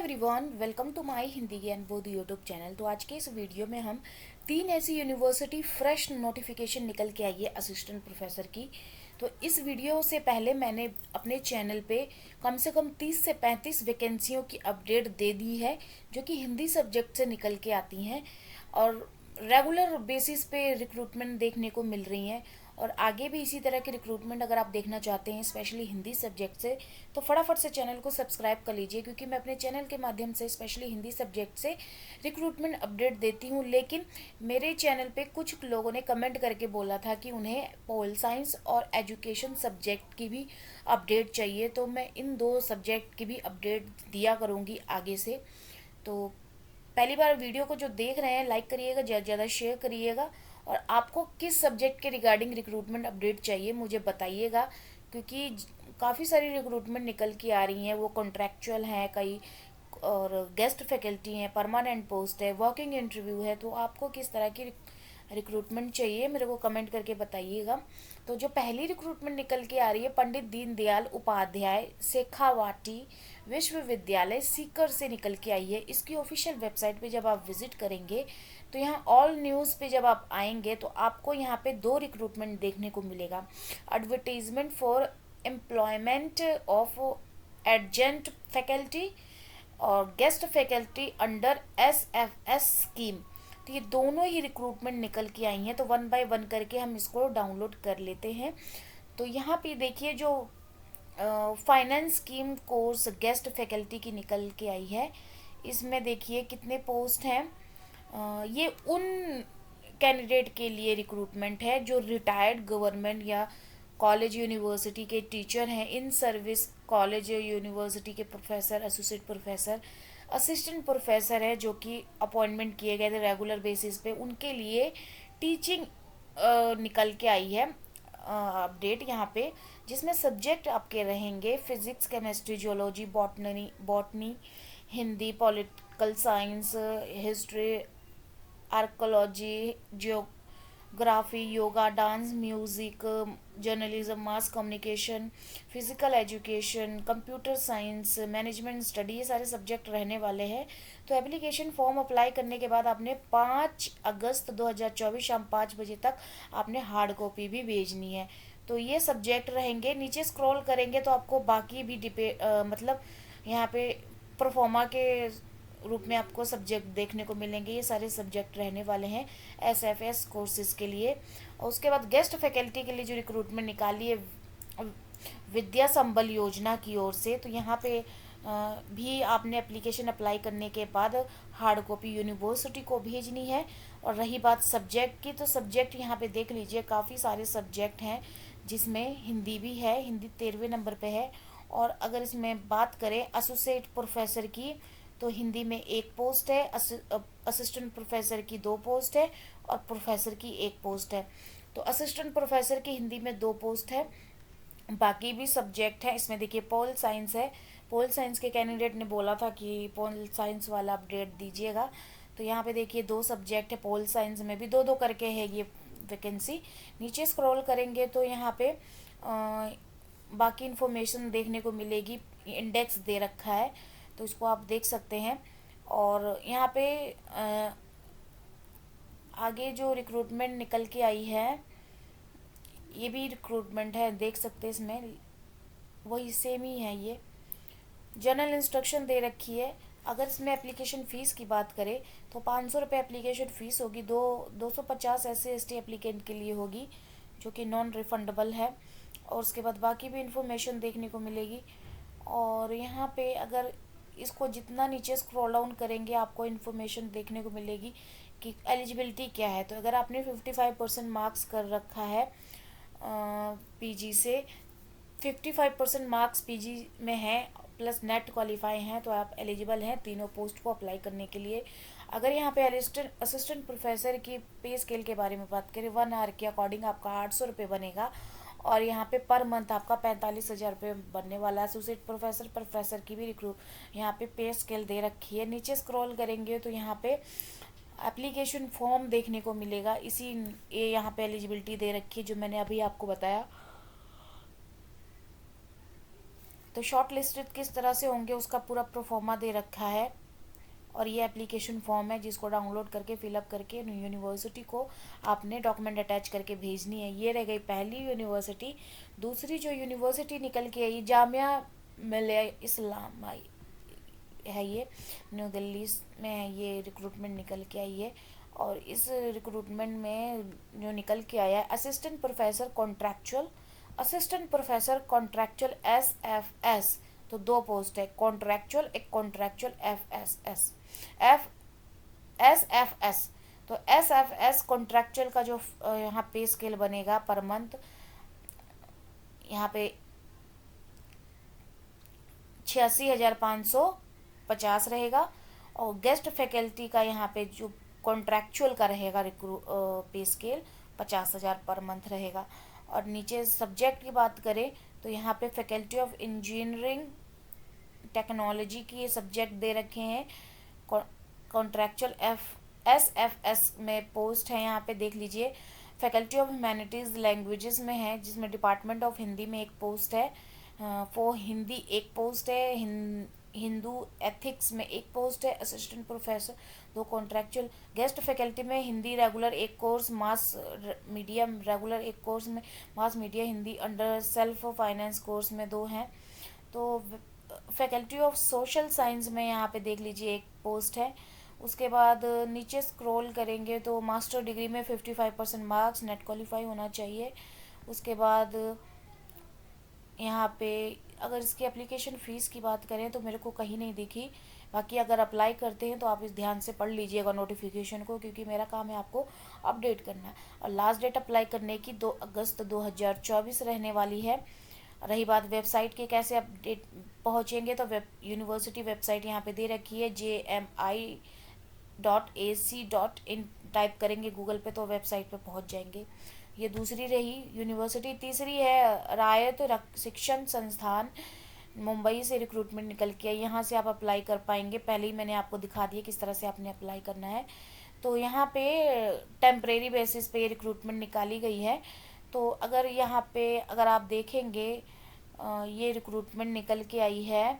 Everyone, welcome to my Hindi Gyan Bodh YouTube channel. तो आज के इस वीडियो में हम 3 ऐसी यूनिवर्सिटी फ्रेश नोटिफिकेशन निकल के आई है असिस्टेंट प्रोफेसर की। तो इस वीडियो से पहले मैंने अपने चैनल पे कम से कम 30 से 35 वैकेंसियों की अपडेट दे दी है, जो कि हिंदी सब्जेक्ट से निकल के आती हैं और रेगुलर बेसिस पे रिक्रूटमेंट देखने को मिल रही हैं। और आगे भी इसी तरह की रिक्रूटमेंट अगर आप देखना चाहते हैं, स्पेशली हिंदी सब्जेक्ट से, तो फटाफट से चैनल को सब्सक्राइब कर लीजिए, क्योंकि मैं अपने चैनल के माध्यम से स्पेशली हिंदी सब्जेक्ट से रिक्रूटमेंट अपडेट देती हूँ। लेकिन मेरे चैनल पे कुछ लोगों ने कमेंट करके बोला था कि उन्हें पोल साइंस और एजुकेशन सब्जेक्ट की भी अपडेट चाहिए, तो मैं इन दो सब्जेक्ट की भी अपडेट दिया करूँगी आगे से। तो पहली बार वीडियो को जो देख रहे हैं, लाइक करिएगा, ज़्यादा ज़्यादा शेयर करिएगा। और आपको किस सब्जेक्ट के रिगार्डिंग रिक्रूटमेंट अपडेट चाहिए मुझे बताइएगा, क्योंकि काफ़ी सारी रिक्रूटमेंट निकल के आ रही हैं। वो कॉन्ट्रैक्चुअल हैं कई, और गेस्ट फैकल्टी हैं, परमानेंट पोस्ट है, वर्किंग इंटरव्यू है। तो आपको किस तरह की रिक्रूटमेंट चाहिए मेरे को कमेंट करके बताइएगा। तो जो पहली रिक्रूटमेंट निकल के आ रही है, पंडित दीनदयाल उपाध्याय शेखावाटी विश्वविद्यालय सीकर से निकल के आई है। इसकी ऑफिशियल वेबसाइट पे जब आप विजिट करेंगे, तो यहाँ ऑल न्यूज़ पे जब आप आएंगे तो आपको यहाँ पे दो रिक्रूटमेंट देखने को मिलेगा। Advertisement for employment of adjunct faculty और guest faculty under SFS scheme. तो ये दोनों ही रिक्रूटमेंट निकल के आई हैं। तो वन बाय वन करके हम इसको डाउनलोड कर लेते हैं। तो यहाँ पे देखिए, जो finance scheme course guest faculty की निकल के आई है, इसमें देखिए कितने पोस्ट हैं। ये उन कैंडिडेट के लिए रिक्रूटमेंट है जो रिटायर्ड गवर्नमेंट या कॉलेज यूनिवर्सिटी के टीचर हैं, इन सर्विस कॉलेज यूनिवर्सिटी के professor, associate professor, assistant professor है, जो कि अपॉइंटमेंट किए गए थे रेगुलर बेसिस पे। उनके लिए टीचिंग निकल के आई है अपडेट यहाँ पे, जिसमें सब्जेक्ट आपके रहेंगे physics, chemistry, geology, botany, Hindi, political science, history, archaeology, geography, yoga, dance, music, journalism, mass communication, physical education, computer science, management study, ये सारे सब्जेक्ट रहने वाले हैं। तो एप्लीकेशन फॉर्म अप्लाई करने के बाद आपने 5 अगस्त 2024 शाम 5 बजे तक आपने हार्ड कॉपी भी भेजनी है। तो ये सब्जेक्ट रहेंगे। नीचे स्क्रॉल करेंगे तो आपको बाकी भी मतलब यहाँ पे प्रोफोमा के रूप में आपको सब्जेक्ट देखने को मिलेंगे। ये सारे सब्जेक्ट रहने वाले हैं SFS कोर्सेज के लिए। और उसके बाद गेस्ट फैकल्टी के लिए जो रिक्रूटमेंट निकाली है विद्या संबल योजना की ओर से, तो यहाँ पे भी आपने एप्लीकेशन अप्लाई करने के बाद हार्ड कॉपी यूनिवर्सिटी को भेजनी है। और रही बात सब्जेक्ट की, तो सब्जेक्ट यहाँ पे देख लीजिए, काफ़ी सारे सब्जेक्ट हैं, जिसमें हिंदी भी है। हिंदी 13वें नंबर पे है। और अगर इसमें बात करें एसोसिएट प्रोफेसर की, तो हिंदी में 1 पोस्ट है, असिस्टेंट प्रोफेसर की 2 पोस्ट है, और प्रोफेसर की 1 पोस्ट है। तो असिस्टेंट प्रोफेसर की हिंदी में 2 पोस्ट है। बाकी भी सब्जेक्ट है। इसमें देखिए पोल साइंस है। पोल साइंस के कैंडिडेट ने बोला था कि पोल साइंस वाला अपडेट दीजिएगा। तो यहाँ पे देखिए 2 सब्जेक्ट है, पोल साइंस में भी 2-2 करके है ये वैकेंसी। नीचे स्क्रॉल करेंगे तो यहाँ पे बाकी इन्फॉर्मेशन देखने को मिलेगी। इंडेक्स दे रखा है, तो इसको आप देख सकते हैं। और यहाँ पे आगे जो रिक्रूटमेंट निकल के आई है, ये भी रिक्रूटमेंट है, देख सकते हैं। इसमें वही सेम ही है। ये जनरल इंस्ट्रक्शन दे रखी है। अगर इसमें एप्लीकेशन फ़ीस की बात करें तो 500 रुपये एप्लीकेशन फ़ीस होगी। 250 SC/ST एप्लीकेंट के लिए होगी, जो कि नॉन रिफंडेबल है। और उसके बाद बाकी भी इंफॉर्मेशन देखने को मिलेगी। और यहाँ पे अगर इसको जितना नीचे स्क्रॉल डाउन करेंगे, आपको इन्फॉर्मेशन देखने को मिलेगी कि एलिजिबिलिटी क्या है। तो अगर आपने 55% मार्क्स कर रखा है PG से, 55% मार्क्स PG में है प्लस नेट क्वालिफाई हैं, तो आप एलिजिबल हैं तीनों पोस्ट को अप्लाई करने के लिए। अगर यहाँ पे असिस्टेंट प्रोफेसर की पे स्केल के बारे में बात करें, 1 आवर के अकॉर्डिंग आपका 800 रुपये बनेगा। और यहाँ पे पर मंथ आपका 45,000 रुपये बनने वाला है। एसोसिएट प्रोफेसर की भी यहाँ पे पे स्केल दे रखी है। नीचे स्क्रॉल करेंगे तो यहाँ पे एप्लीकेशन फॉर्म देखने को मिलेगा। ये यहाँ पे एलिजिबिलिटी दे रखी है, जो मैंने अभी आपको बताया। तो शॉर्ट लिस्टेड किस तरह से होंगे उसका पूरा प्रोफॉर्मा दे रखा है, और ये एप्लीकेशन फॉर्म है जिसको डाउनलोड करके फिलअप करके यूनिवर्सिटी को आपने डॉक्यूमेंट अटैच करके भेजनी है। ये रह गई पहली यूनिवर्सिटी। दूसरी जो यूनिवर्सिटी निकल के आई, जामिया मिलिया इस्लामिया है, ये न्यू दिल्ली में है, ये रिक्रूटमेंट निकल के आई है। और इस रिक्रूटमेंट में जो निकल के आया है, assistant professor contractual, assistant professor contractual SFS। तो दो पोस्ट है, कॉन्ट्रैक्चुअल, एक कॉन्ट्रैक्चुअल SFS। तो SFS कॉन्ट्रैक्चुअल का जो यहाँ पे स्केल बनेगा पर मंथ, यहाँ पे 86,550 रहेगा। और गेस्ट फैकल्टी का यहाँ पे जो कॉन्ट्रैक्चुअल का रहेगा पे स्केल 50,000 पर मंथ रहेगा। और नीचे सब्जेक्ट की बात करें तो यहाँ पे फैकल्टी ऑफ इंजीनियरिंग टेक्नोलॉजी की ये सब्जेक्ट दे रखे हैं। कॉन्ट्रैक्चुअल SFS में पोस्ट है, यहाँ पे देख लीजिए। फैकल्टी ऑफ ह्यूमैनिटीज़ लैंग्वेजेस में है, जिसमें डिपार्टमेंट ऑफ हिंदी में एक पोस्ट है, वो हिंदी एक पोस्ट है, हिंदू एथिक्स में एक पोस्ट है, असिस्टेंट प्रोफेसर दो कॉन्ट्रैक्चुअल। गेस्ट फैकल्टी में हिंदी रेगुलर एक कोर्स, मास मीडिया रेगुलर एक कोर्स में, mass media Hindi under self finance course में दो हैं। तो फैकल्टी ऑफ सोशल साइंस में यहाँ पे देख लीजिए एक पोस्ट है। उसके बाद नीचे स्क्रॉल करेंगे तो मास्टर डिग्री में 55% मार्क्स, नेट क्वालिफाई होना चाहिए। उसके बाद यहाँ पे अगर इसकी एप्लीकेशन फ़ीस की बात करें तो मेरे को कहीं नहीं दिखी, बाकी अगर अप्लाई करते हैं तो आप इस ध्यान से पढ़ लीजिएगा नोटिफिकेशन को, क्योंकि मेरा काम है आपको अपडेट करना। और लास्ट डेट अप्लाई करने की 2 अगस्त 2024 रहने वाली है। रही बात वेबसाइट की कैसे अपडेट पहुँचेंगे, तो यूनिवर्सिटी वेबसाइट यहाँ पे दे रखी है, jmi.ac.in टाइप करेंगे गूगल पे तो वेबसाइट पे पहुँच जाएंगे। ये दूसरी रही यूनिवर्सिटी। तीसरी है रायत शिक्षण संस्थान, मुंबई से रिक्रूटमेंट निकल के आई, यहाँ से आप अप्लाई कर पाएंगे। पहले ही मैंने आपको दिखा दिया किस तरह से आपने अप्लाई करना है। तो यहाँ पे टेम्परेरी बेसिस पे रिक्रूटमेंट निकाली गई है। तो अगर यहाँ पे अगर आप देखेंगे ये रिक्रूटमेंट निकल के आई है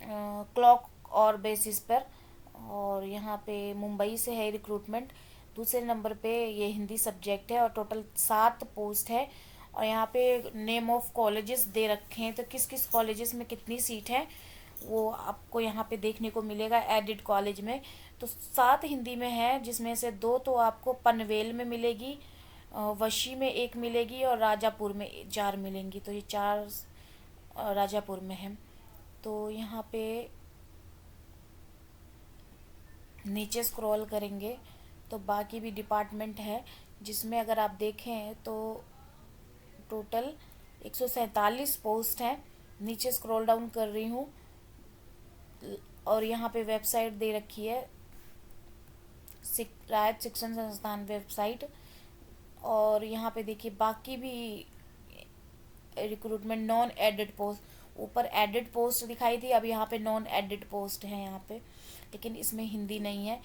क्लॉक और बेसिस पर, और यहाँ पे मुंबई से है रिक्रूटमेंट। दूसरे नंबर पे ये हिंदी सब्जेक्ट है और टोटल 7 पोस्ट है। और यहाँ पे नेम ऑफ कॉलेजेस दे रखे हैं, तो किस किस कॉलेजेस में कितनी सीट है वो आपको यहाँ पे देखने को मिलेगा एडिड कॉलेज में। तो 7 हिंदी में है, जिसमें से 2 तो आपको पनवेल में मिलेगी, वशी में 1 मिलेगी और राजापुर में 4 मिलेंगी। तो ये 4 राजापुर में है। तो यहाँ पे नीचे स्क्रॉल करेंगे तो बाकी भी डिपार्टमेंट है, जिसमें अगर आप देखें तो टोटल 147 पोस्ट हैं। नीचे स्क्रॉल डाउन कर रही हूँ और यहाँ पे वेबसाइट दे रखी है, रायत शिक्षण संस्थान वेबसाइट। और यहाँ पे देखिए बाकी भी रिक्रूटमेंट नॉन एडेड पोस्ट, ऊपर एडेड पोस्ट दिखाई थी, अब यहाँ पे नॉन एडेड पोस्ट है यहाँ पे, लेकिन इसमें हिंदी नहीं है।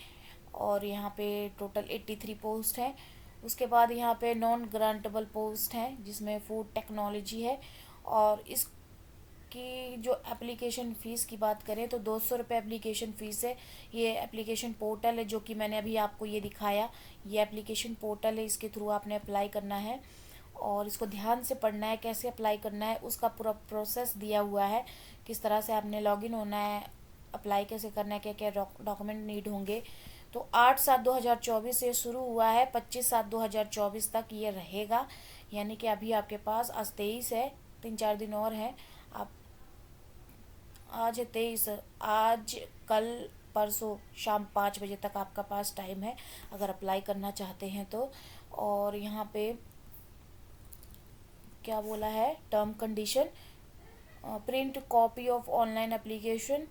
और यहाँ पे टोटल 83 पोस्ट है। उसके बाद यहाँ पे नॉन ग्रांटेबल पोस्ट है, जिसमें फूड टेक्नोलॉजी है। और इसकी जो एप्लीकेशन फ़ीस की बात करें तो 200 रुपये एप्लीकेशन फ़ीस है। ये एप्लीकेशन पोर्टल है जो कि मैंने अभी आपको ये दिखाया, ये एप्लीकेशन पोर्टल है, इसके थ्रू आपने अप्लाई करना है। और इसको ध्यान से पढ़ना है, कैसे अप्लाई करना है उसका पूरा प्रोसेस दिया हुआ है, किस तरह से आपने लॉगिन होना है, अप्लाई कैसे करना है, क्या क्या डॉक्यूमेंट नीड होंगे। तो 8/7/2024 से शुरू हुआ है, 25/7/2024 तक ये रहेगा। यानी कि अभी आपके पास आज 23 है, 3-4 दिन और हैं। आप आज है 23, आज कल परसों शाम 5 बजे तक आपका पास टाइम है अगर अप्लाई करना चाहते हैं तो। और यहाँ पे क्या बोला है, term condition, print copy of online application,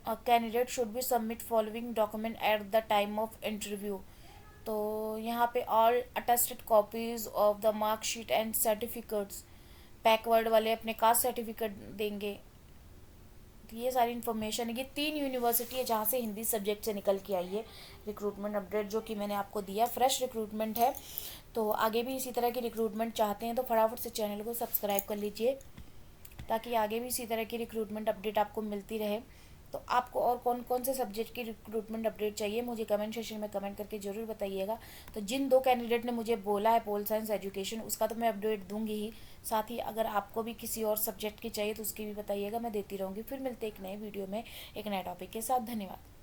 candidate should be submit following document at the time of interview. तो यहाँ पे all attested copies of the marksheet and certificates, backward वाले अपने कास्ट सर्टिफिकेट देंगे। तो ये सारी इन्फॉर्मेशन है। ये 3 यूनिवर्सिटी है जहाँ से हिंदी सब्जेक्ट से निकल के आई है रिक्रूटमेंट अपडेट, जो कि मैंने आपको दिया। फ्रेश रिक्रूटमेंट है, तो आगे भी इसी तरह की रिक्रूटमेंट चाहते हैं तो फटाफट से चैनल को सब्सक्राइब कर लीजिए। ताकि आगे भी इसी तरह की रिक्रूटमेंट अपडेट आपको मिलती रहे। तो आपको और कौन कौन से सब्जेक्ट की रिक्रूटमेंट अपडेट चाहिए मुझे कमेंट सेक्शन में कमेंट करके ज़रूर बताइएगा। तो जिन 2 कैंडिडेट ने मुझे बोला है पोल साइंस एजुकेशन, उसका तो मैं अपडेट दूंगी ही, साथ ही अगर आपको भी किसी और सब्जेक्ट की चाहिए तो उसकी भी बताइएगा, मैं देती रहूँगी। फिर मिलते एक नए वीडियो में एक नए टॉपिक के साथ। धन्यवाद।